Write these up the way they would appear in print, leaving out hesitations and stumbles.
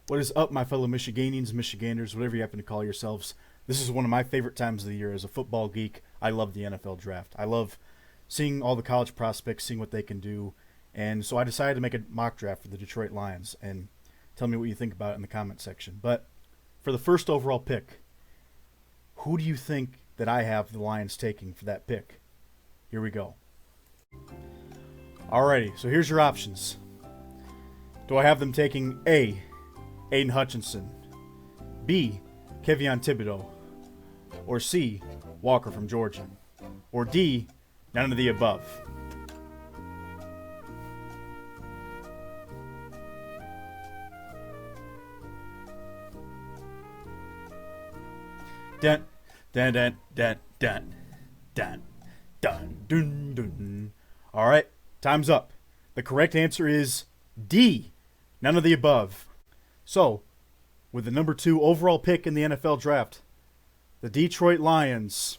What is up, my fellow Michiganians, Michiganders, whatever you happen to call yourselves? This is one of my favorite times of the year. As a football geek, I love the NFL draft. I love seeing all the college prospects, seeing what they can do. And so I decided to make a mock draft for the Detroit Lions. And tell me what you think about it in the comment section. But for the first overall pick, who do you think that I have the Lions taking for that pick? Here we go. Alrighty, so here's your options. Do I have them taking A, Aiden Hutchinson, B, Kevion Thibodeau, or C, Walker from Georgia, or D, none of the above? Dun, dun, dun, dun, dun, dun, dun, dun, dun. All right, time's up. The correct answer is D, none of the above. So, with the number 2 overall pick in the NFL draft, the Detroit Lions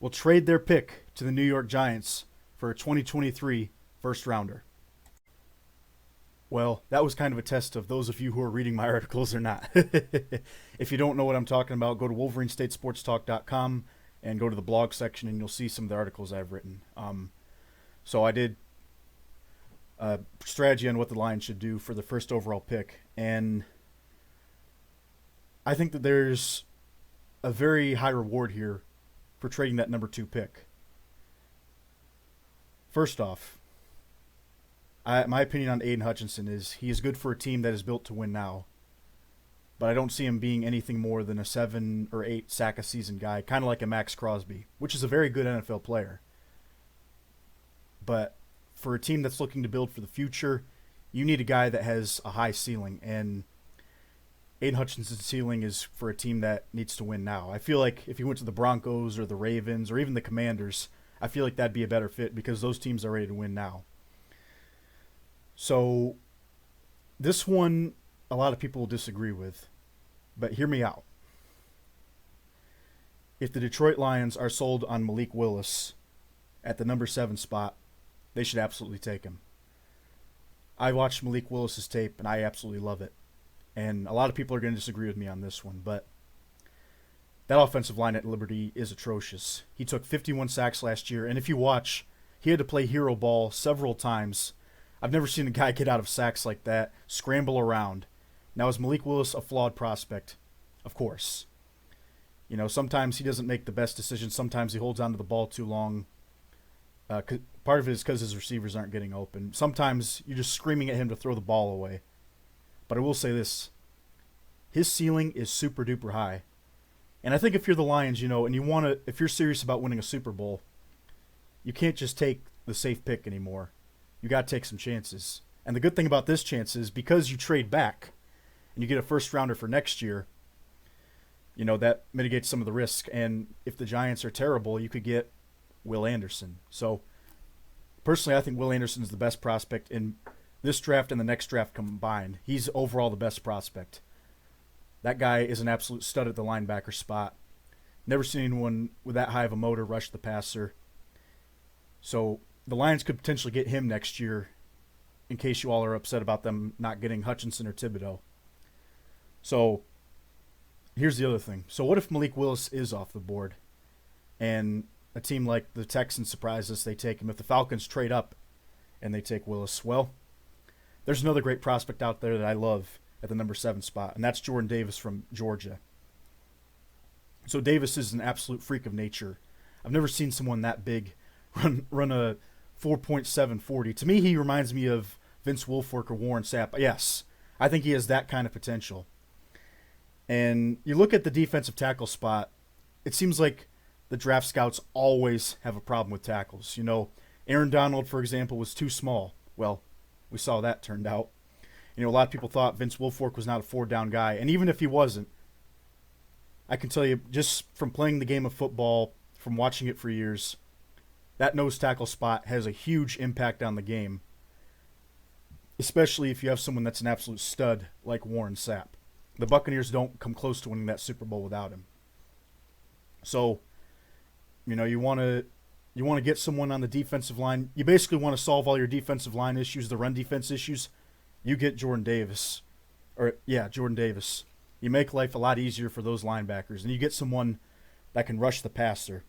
will trade their pick to the New York Giants for a 2023 first rounder. Well, that was kind of a test of those of you who are reading my articles or not. If you don't know what I'm talking about, go to WolverineStateSportsTalk.com and go to the blog section, and you'll see some of the articles I've written. So I did a strategy on what the Lions should do for the first overall pick, and I think that there's a very high reward here for trading that number 2 pick. First off, my opinion on Aiden Hutchinson is he is good for a team that is built to win now, but I don't see him being anything more than a 7 or 8 sack a season guy, kind of like a Max Crosby, which is a very good NFL player. But for a team that's looking to build for the future, you need a guy that has a high ceiling, and Aiden Hutchinson's ceiling is for a team that needs to win now. I feel like if he went to the Broncos or the Ravens or even the Commanders, I feel like that'd be a better fit because those teams are ready to win now. So this one, a lot of people will disagree with, but hear me out. If the Detroit Lions are sold on Malik Willis at the number 7 spot, they should absolutely take him. I watched Malik Willis's tape, and I absolutely love it. And a lot of people are going to disagree with me on this one, but that offensive line at Liberty is atrocious. He took 51 sacks last year, and if you watch, he had to play hero ball several times. I've never seen a guy get out of sacks like that, scramble around. Now, is Malik Willis a flawed prospect? Of course. You know, sometimes he doesn't make the best decisions. Sometimes he holds on to the ball too long. Part of it is because his receivers aren't getting open. Sometimes you're just screaming at him to throw the ball away. But I will say this. His ceiling is super duper high. And I think if you're the Lions, you know, and if you're serious about winning a Super Bowl, you can't just take the safe pick anymore. You got to take some chances. And the good thing about this chance is because you trade back and you get a first rounder for next year, you know, that mitigates some of the risk. And if the Giants are terrible, you could get Will Anderson. So personally, I think Will Anderson is the best prospect in this draft and the next draft combined. He's overall the best prospect. That guy is an absolute stud at the linebacker spot. Never seen anyone with that high of a motor rush the passer. So the Lions could potentially get him next year in case you all are upset about them not getting Hutchinson or Thibodeau. So here's the other thing. So what if Malik Willis is off the board and a team like the Texans surprise us, they take him? If the Falcons trade up and they take Willis, well, there's another great prospect out there that I love at the number 7 spot, and that's Jordan Davis from Georgia. So Davis is an absolute freak of nature. I've never seen someone that big run a 4.740. To me, he reminds me of Vince Wilfork or Warren Sapp. Yes, I think he has that kind of potential. And you look at the defensive tackle spot, it seems like the draft scouts always have a problem with tackles. You know, Aaron Donald, for example, was too small. Well, we saw that turned out. You know, a lot of people thought Vince Wilfork was not a 4-down guy. And even if he wasn't, I can tell you just from playing the game of football, from watching it for years, that nose tackle spot has a huge impact on the game, especially if you have someone that's an absolute stud like Warren Sapp. The Buccaneers don't come close to winning that Super Bowl without him. So, you know, you want you want to get someone on the defensive line. You basically want to solve all your defensive line issues, the run defense issues. You get Jordan Davis. Jordan Davis. You make life a lot easier for those linebackers. And you get someone that can rush the passer.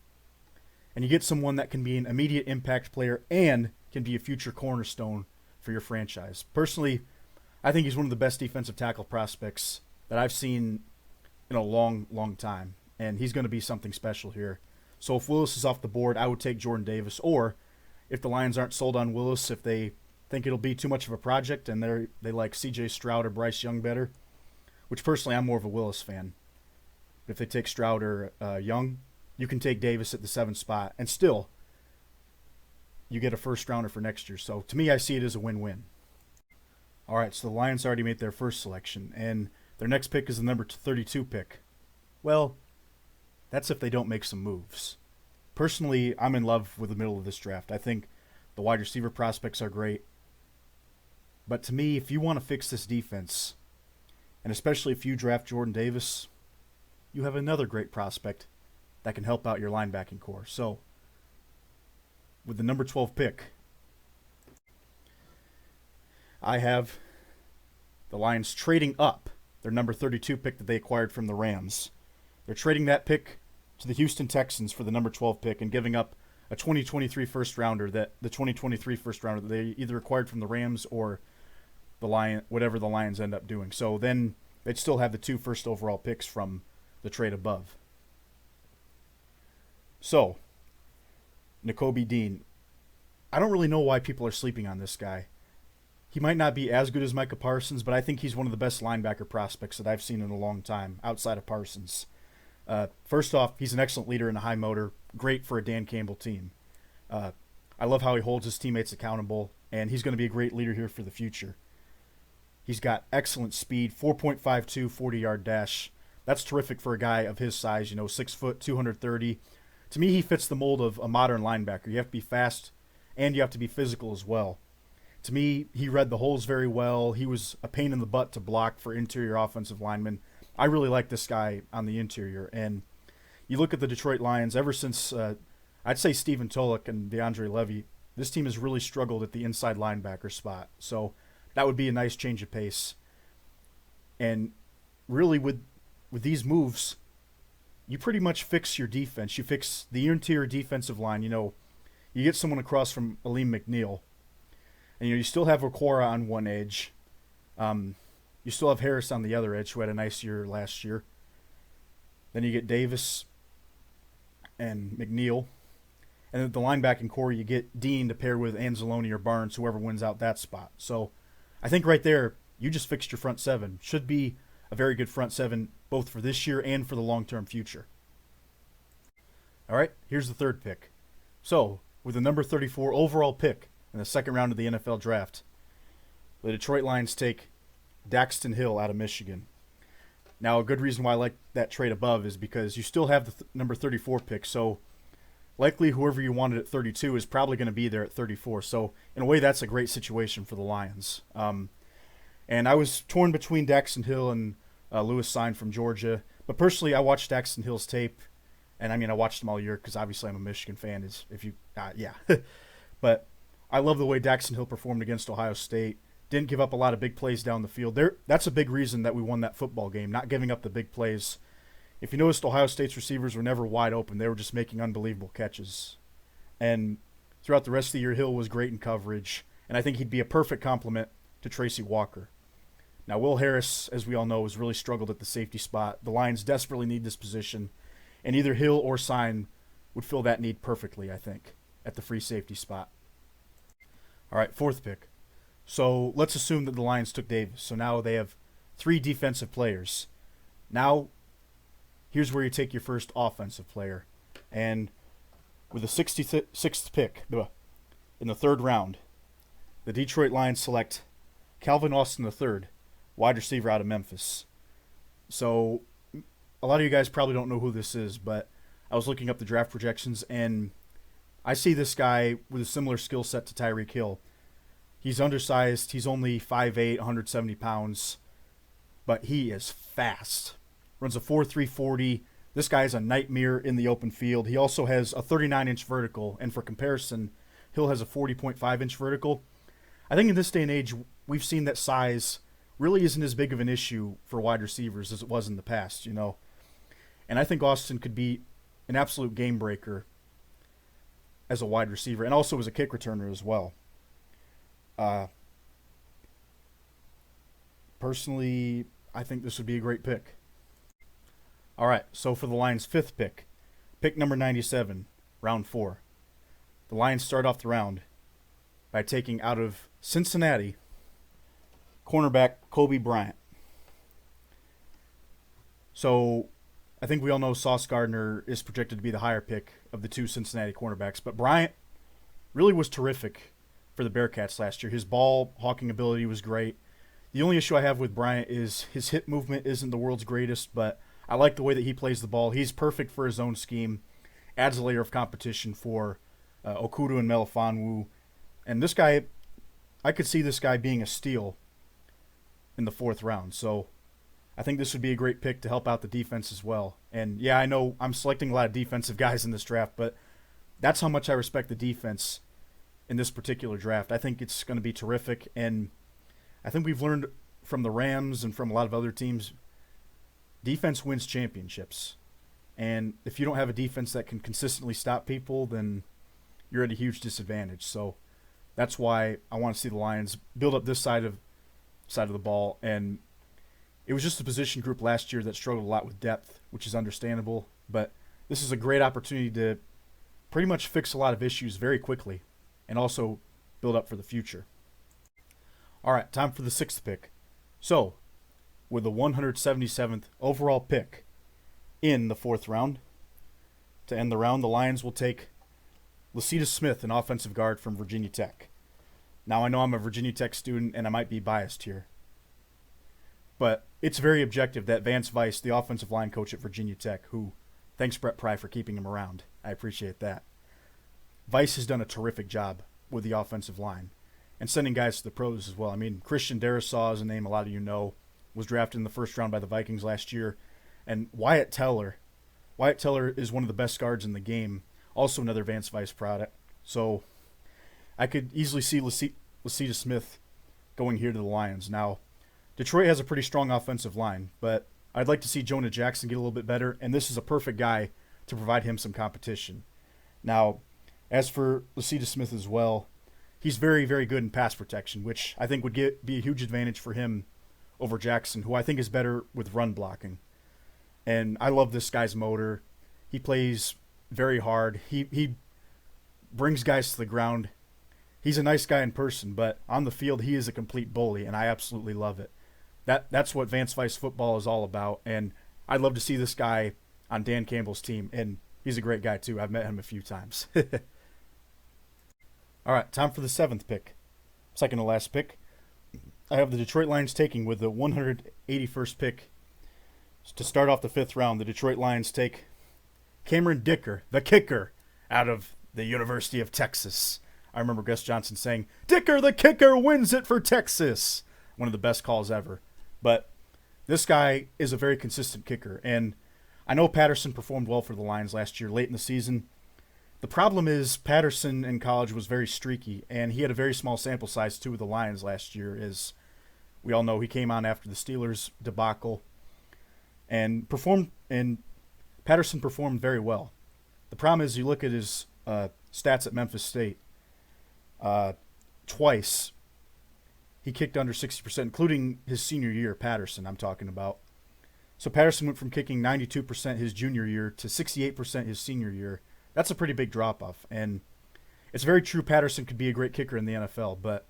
And you get someone that can be an immediate impact player and can be a future cornerstone for your franchise. Personally, I think he's one of the best defensive tackle prospects that I've seen in a long, long time. And he's going to be something special here. So if Willis is off the board, I would take Jordan Davis. Or if the Lions aren't sold on Willis, if they think it'll be too much of a project and they like C.J. Stroud or Bryce Young better, which personally I'm more of a Willis fan. If they take Stroud or Young, you can take Davis at the 7th spot, and still you get a first rounder for next year. So to me, I see it as a win-win. All right, so the Lions already made their first selection, and their next pick is the number 32 pick. Well, that's if they don't make some moves. Personally, I'm in love with the middle of this draft. I think the wide receiver prospects are great. But to me, if you want to fix this defense, and especially if you draft Jordan Davis, you have another great prospect that can help out your linebacking core. So, with the number 12 pick, I have the Lions trading up their number 32 pick that they acquired from the Rams. They're trading that pick to the Houston Texans for the number 12 pick and giving up a 2023 first rounder that they either acquired from the Rams or whatever the Lions end up doing. So then they'd still have the 2 first overall picks from the trade above. So, Nakobe Dean. I don't really know why people are sleeping on this guy. He might not be as good as Micah Parsons, but I think he's one of the best linebacker prospects that I've seen in a long time outside of Parsons. First off, he's an excellent leader in a high motor, great for a Dan Campbell team. I love how he holds his teammates accountable, and he's going to be a great leader here for the future. He's got excellent speed, 4.52 40-yard dash. That's terrific for a guy of his size, 6 foot, 230. To me, he fits the mold of a modern linebacker. You have to be fast, and you have to be physical as well. To me, he read the holes very well. He was a pain in the butt to block for interior offensive linemen. I really like this guy on the interior. And you look at the Detroit Lions, ever since, I'd say Stephen Tulloch and DeAndre Levy, this team has really struggled at the inside linebacker spot. So that would be a nice change of pace. And really with these moves, you pretty much fix your defense. You fix the interior defensive line. You get someone across from Aleem McNeil. And you still have Okwara on one edge. You still have Harris on the other edge, who had a nice year last year. Then you get Davis and McNeil. And at the linebacking core, you get Dean to pair with Anzalone or Barnes, whoever wins out that spot. So I think right there, you just fixed your front seven. Should be a very good front seven, both for this year and for the long-term future. All right, here's the third pick. So, with the number 34 overall pick in the second round of the NFL draft, the Detroit Lions take Daxton Hill out of Michigan. Now, a good reason why I like that trade above is because you still have the number 34 pick, so likely whoever you wanted at 32 is probably going to be there at 34. So, in a way, that's a great situation for the Lions. And I was torn between Daxton Hill and Lewis Cine from Georgia. But personally, I watched Daxton Hill's tape. And, I watched him all year because obviously I'm a Michigan fan. But I love the way Daxton Hill performed against Ohio State. Didn't give up a lot of big plays down the field. That's a big reason that we won that football game, not giving up the big plays. If you noticed, Ohio State's receivers were never wide open. They were just making unbelievable catches. And throughout the rest of the year, Hill was great in coverage. And I think he'd be a perfect complement to Tracy Walker. Now, Will Harris, as we all know, has really struggled at the safety spot. The Lions desperately need this position. And either Hill or Cine would fill that need perfectly, I think, at the free safety spot. All right, fourth pick. So let's assume that the Lions took Davis. So now they have 3 defensive players. Now, here's where you take your first offensive player. And with the 66th pick in the third round, the Detroit Lions select Calvin Austin III, wide receiver out of Memphis. So a lot of you guys probably don't know who this is, but I was looking up the draft projections, and I see this guy with a similar skill set to Tyreek Hill. He's undersized. He's only 5'8", 170 pounds, but he is fast. Runs a 4.3 40, This guy is a nightmare in the open field. He also has a 39-inch vertical, and for comparison, Hill has a 40.5-inch vertical. I think in this day and age, we've seen that size really isn't as big of an issue for wide receivers as it was in the past, you know. And I think Austin could be an absolute game breaker as a wide receiver and also as a kick returner as well. Personally, I think this would be a great pick. All right, so for the Lions' fifth pick number 97, round 4. The Lions start off the round by taking out of Cincinnati cornerback Kobe Bryant. So I think we all know Sauce Gardner is projected to be the higher pick of the two Cincinnati cornerbacks, but Bryant really was terrific for the Bearcats last year. His ball hawking ability was great. The only issue I have with Bryant is his hip movement isn't the world's greatest, but I like the way that he plays the ball. He's perfect for his own scheme, adds a layer of competition for Okudu and Melifonwu. And this guy, I could see this guy being a steal in the 4th round. So I think this would be a great pick to help out the defense as well. And yeah, I know I'm selecting a lot of defensive guys in this draft, but that's how much I respect the defense in this particular draft. I think it's going to be terrific, and I think we've learned from the Rams and from a lot of other teams, defense wins championships. And if you don't have a defense that can consistently stop people, then you're at a huge disadvantage. So that's why I want to see the Lions build up this side of the ball. And it was just a position group last year that struggled a lot with depth, which is understandable. But this is a great opportunity to pretty much fix a lot of issues very quickly and also build up for the future. All right, time for the 6th pick. So, with the 177th overall pick in the 4th round, to end the round, the Lions will take Lacita Smith, an offensive guard from Virginia Tech. Now, I know I'm a Virginia Tech student, and I might be biased here, but it's very objective that Vance Weiss, the offensive line coach at Virginia Tech, who, thanks Brett Pry for keeping him around. I appreciate that. Weiss has done a terrific job with the offensive line and sending guys to the pros as well. I mean, Christian Darrisaw is a name a lot of you know, was drafted in the 1st round by the Vikings last year. And Wyatt Teller is one of the best guards in the game, also another Vance Weiss product. So I could easily see Lacita Smith going here to the Lions. Now, Detroit has a pretty strong offensive line, but I'd like to see Jonah Jackson get a little bit better, and this is a perfect guy to provide him some competition. Now, as for Lacita Smith as well, he's very, very good in pass protection, which I think would be a huge advantage for him over Jackson, who I think is better with run blocking. And I love this guy's motor. He plays very hard. He brings guys to the ground. He's a nice guy in person, but on the field he is a complete bully, and I absolutely love it. That's what Vance Weiss football is all about, and I'd love to see this guy on Dan Campbell's team, and he's a great guy too. I've met him a few times. All right, time for the 7th pick. Second to last pick. I have the Detroit Lions taking with the 181st pick. To start off the 5th round, the Detroit Lions take Cameron Dicker, the kicker, out of the University of Texas. I remember Gus Johnson saying, "Dicker, the kicker, wins it for Texas." One of the best calls ever. But this guy is a very consistent kicker, and I know Patterson performed well for the Lions last year, late in the season. The problem is Patterson in college was very streaky, and he had a very small sample size too with the Lions last year. As we all know, he came on after the Steelers debacle and Patterson performed very well. The problem is you look at his stats at Memphis State. Twice he kicked under 60%, including his senior year, Patterson I'm talking about. So Patterson went from kicking 92% his junior year to 68% his senior year. That's a pretty big drop-off, and it's very true Patterson could be a great kicker in the NFL, but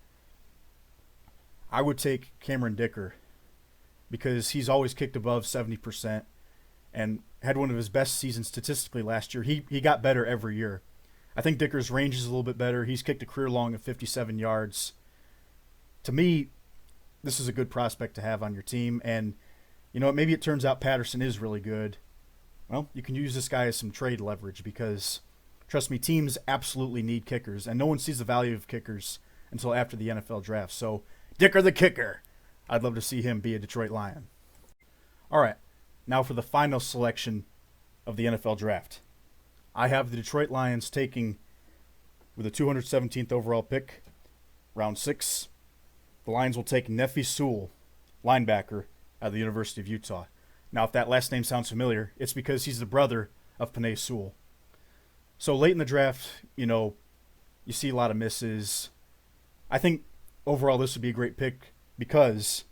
I would take Cameron Dicker because he's always kicked above 70% and had one of his best seasons statistically last year. He got better every year. I think Dicker's range is a little bit better. He's kicked a career long of 57 yards. To me, this is a good prospect to have on your team, and you know, maybe it turns out Patterson is really good. Well, you can use this guy as some trade leverage because, trust me, teams absolutely need kickers, and no one sees the value of kickers until after the NFL draft. So, Dicker the kicker. I'd love to see him be a Detroit Lion. All right, now for the final selection of the NFL draft. I have the Detroit Lions taking, with the 217th overall pick, round 6. The Lions will take Nefi Sewell, linebacker out of the University of Utah. Now, if that last name sounds familiar, it's because he's the brother of Penei Sewell. So late in the draft, you see a lot of misses. I think overall this would be a great pick because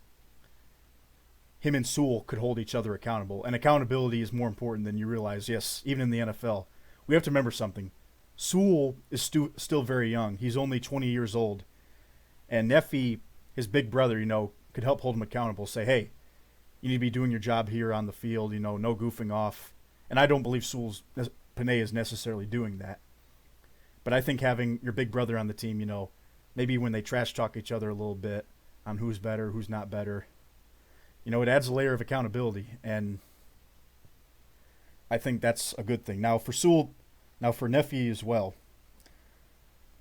him and Sewell could hold each other accountable. And accountability is more important than you realize. Yes, even in the NFL. We have to remember something. Sewell is still very young. He's only 20 years old. And Nefi, his big brother, could help hold him accountable. Say, hey, you need to be doing your job here on the field, no goofing off. And I don't believe Penei is necessarily doing that. But I think having your big brother on the team, maybe when they trash talk each other a little bit on who's better, who's not better, it adds a layer of accountability. And I think that's a good thing. Now for Nefi as well.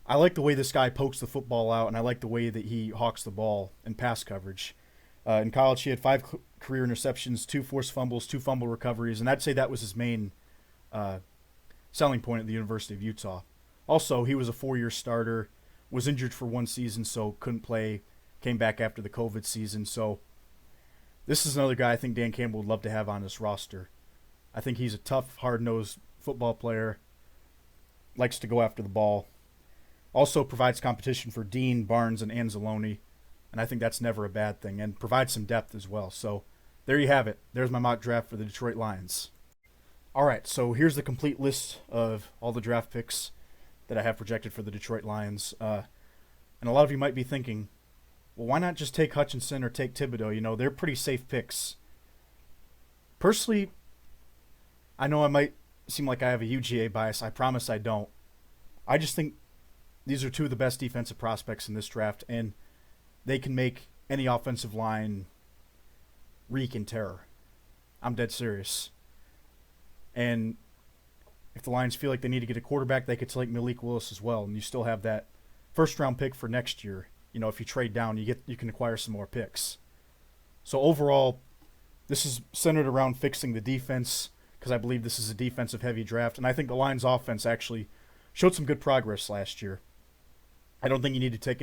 I like the way this guy pokes the football out, and I like the way that he hawks the ball in pass coverage. In college, he had 5 career interceptions, 2 forced fumbles, 2 fumble recoveries, and I'd say that was his main selling point at the University of Utah. Also, he was a 4-year starter, was injured for 1 season, so couldn't play, came back after the COVID season. So this is another guy I think Dan Campbell would love to have on his roster. I think he's a tough, hard-nosed football player, likes to go after the ball. Also provides competition for Dean, Barnes, and Anzalone, and I think that's never a bad thing, and provides some depth as well. So there you have it. There's my mock draft for the Detroit Lions. All right, so here's the complete list of all the draft picks that I have projected for the Detroit Lions. And a lot of you might be thinking, well, why not just take Hutchinson or take Thibodeau? They're pretty safe picks. Personally, I know I might seem like I have a UGA bias. I promise I don't. I just think these are 2 of the best defensive prospects in this draft, and they can make any offensive line reek in terror. I'm dead serious. And if the Lions feel like they need to get a quarterback, they could select Malik Willis as well, and you still have that first-round pick for next year. If you trade down, you can acquire some more picks. So overall, this is centered around fixing the defense, because I believe this is a defensive-heavy draft, and I think the Lions' offense actually showed some good progress last year. I don't think you need to take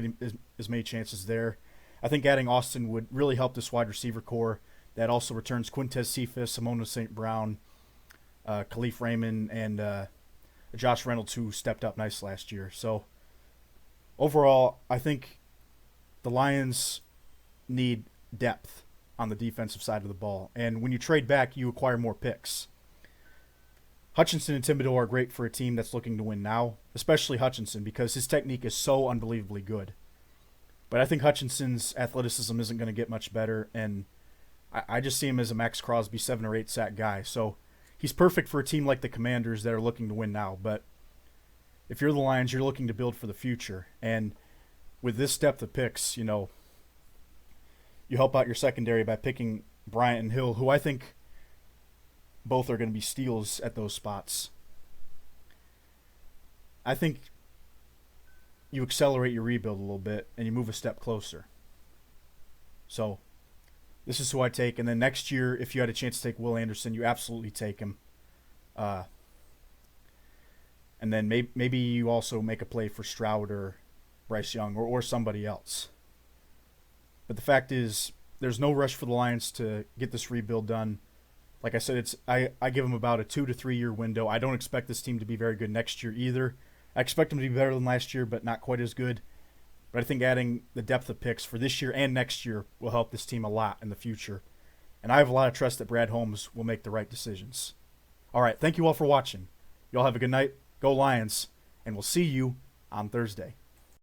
as many chances there. I think adding Austin would really help this wide receiver core that also returns Quintez Cephas, Simona St. Brown, Khalif Raymond, and Josh Reynolds, who stepped up nice last year. So overall, I think the Lions need depth on the defensive side of the ball. And when you trade back, you acquire more picks. Hutchinson and Thibodeau are great for a team that's looking to win now, especially Hutchinson, because his technique is so unbelievably good. But I think Hutchinson's athleticism isn't going to get much better, and I just see him as a Max Crosby 7 or 8 sack guy. So he's perfect for a team like the Commanders that are looking to win now. But if you're the Lions, you're looking to build for the future. And with this depth of picks, you help out your secondary by picking Bryant and Hill, who I think both are going to be steals at those spots. I think you accelerate your rebuild a little bit and you move a step closer. So this is who I take. And then next year, if you had a chance to take Will Anderson, you absolutely take him. And then maybe you also make a play for Stroud or Bryce Young or somebody else. But the fact is, there's no rush for the Lions to get this rebuild done. Like I said, I give them about a 2 to 3 year window. I don't expect this team to be very good next year either. I expect them to be better than last year, but not quite as good. But I think adding the depth of picks for this year and next year will help this team a lot in the future. And I have a lot of trust that Brad Holmes will make the right decisions. All right, thank you all for watching. You all have a good night. Go Lions, and we'll see you on Thursday.